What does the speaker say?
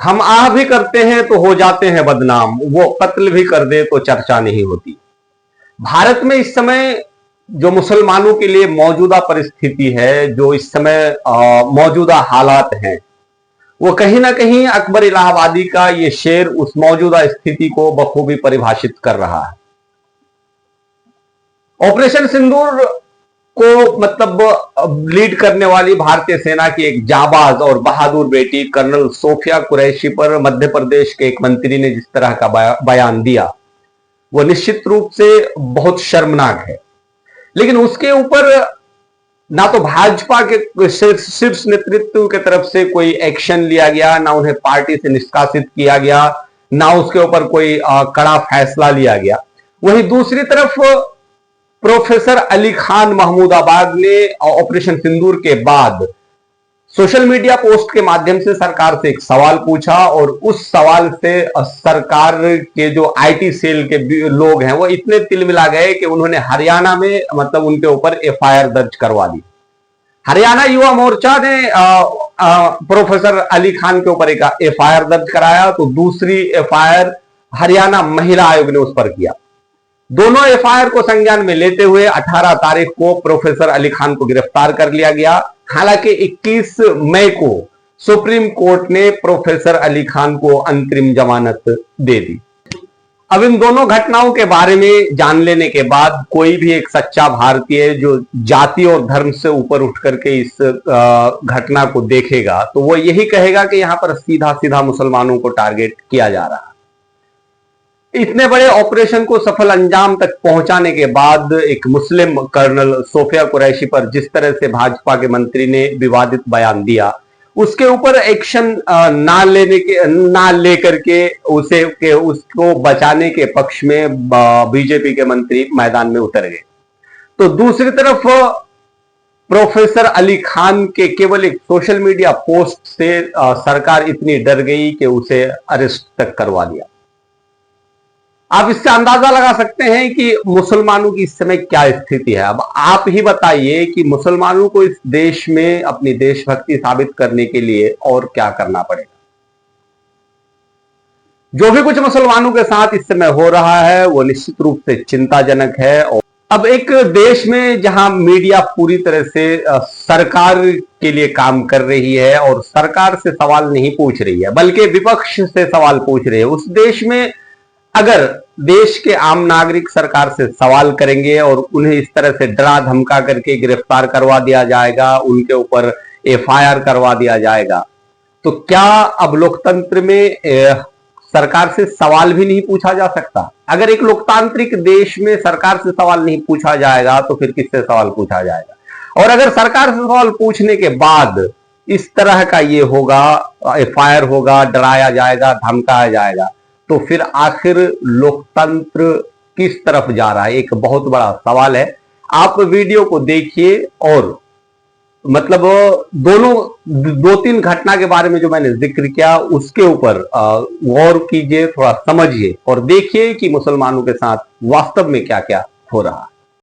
हम आह भी करते हैं तो हो जाते हैं बदनाम, वो कत्ल भी कर दे तो चर्चा नहीं होती। भारत में इस समय जो मुसलमानों के लिए मौजूदा परिस्थिति है, जो इस समय मौजूदा हालात हैं, वो कहीं ना कहीं अकबर इलाहाबादी का ये शेर उस मौजूदा स्थिति को बखूबी परिभाषित कर रहा है। ऑपरेशन सिंदूर को मतलब लीड करने वाली भारतीय सेना की एक जाबाज और बहादुर बेटी कर्नल सोफिया कुरैशी पर मध्य प्रदेश के एक मंत्री ने जिस तरह का बयान दिया, वो निश्चित रूप से बहुत शर्मनाक है। लेकिन उसके ऊपर ना तो भाजपा के शीर्ष नेतृत्व की तरफ से कोई एक्शन लिया गया, ना उन्हें पार्टी से निष्कासित किया गया, ना उसके ऊपर कोई कड़ा फैसला लिया गया। वहीं दूसरी तरफ प्रोफेसर अली खान महमूदाबाद ने ऑपरेशन सिंदूर के बाद सोशल मीडिया पोस्ट के माध्यम से सरकार से एक सवाल पूछा और उस सवाल से सरकार के जो आईटी सेल के लोग हैं वो इतने तिलमिला गए कि उन्होंने हरियाणा में मतलब उनके ऊपर एफआईआर दर्ज करवा दी। हरियाणा युवा मोर्चा ने प्रोफेसर अली खान के ऊपर एक एफआईआर दर्ज कराया, तो दूसरी एफआईआर हरियाणा महिला आयोग ने उस पर किया। दोनों एफआईआर को संज्ञान में लेते हुए 18 तारीख को प्रोफेसर अली खान को गिरफ्तार कर लिया गया। हालांकि 21 मई को सुप्रीम कोर्ट ने प्रोफेसर अली खान को अंतरिम जमानत दे दी। अब इन दोनों घटनाओं के बारे में जान लेने के बाद कोई भी एक सच्चा भारतीय जो जाति और धर्म से ऊपर उठ करके इस घटना को देखेगा तो वो यही कहेगा कि यहां पर सीधा सीधा मुसलमानों को टारगेट किया जा रहा है। इतने बड़े ऑपरेशन को सफल अंजाम तक पहुंचाने के बाद एक मुस्लिम कर्नल सोफिया कुरैशी पर जिस तरह से भाजपा के मंत्री ने विवादित बयान दिया, उसके ऊपर एक्शन ना लेकर के उसको बचाने के पक्ष में बीजेपी के मंत्री मैदान में उतर गए। तो दूसरी तरफ प्रोफेसर अली खान के केवल एक सोशल मीडिया पोस्ट से सरकार इतनी डर गई कि उसे अरेस्ट तक करवा दिया। आप इससे अंदाजा लगा सकते हैं कि मुसलमानों की इस समय क्या स्थिति है। अब आप ही बताइए कि मुसलमानों को इस देश में अपनी देशभक्ति साबित करने के लिए और क्या करना पड़ेगा। जो भी कुछ मुसलमानों के साथ इस समय हो रहा है वो निश्चित रूप से चिंताजनक है। और अब एक देश में जहां मीडिया पूरी तरह से सरकार के लिए काम कर रही है और सरकार से सवाल नहीं पूछ रही है बल्कि विपक्ष से सवाल पूछ रही है, उस देश में अगर देश के आम नागरिक सरकार से सवाल करेंगे और उन्हें इस तरह से डरा धमका करके गिरफ्तार करवा दिया जाएगा, उनके ऊपर एफआईआर करवा दिया जाएगा, तो क्या अब लोकतंत्र में सरकार से सवाल भी नहीं पूछा जा सकता? अगर एक लोकतांत्रिक देश में सरकार से सवाल नहीं पूछा जाएगा तो फिर किससे सवाल पूछा जाएगा? और अगर सरकार से सवाल पूछने के बाद इस तरह का ये होगा, एफआईआर होगा, डराया जाएगा, धमकाया जाएगा, तो फिर आखिर लोकतंत्र किस तरफ जा रहा है? एक बहुत बड़ा सवाल है। आप वीडियो को देखिए और मतलब दो तीन घटना के बारे में जो मैंने जिक्र किया उसके ऊपर गौर कीजिए, थोड़ा समझिए और देखिए कि मुसलमानों के साथ वास्तव में क्या क्या हो रहा है।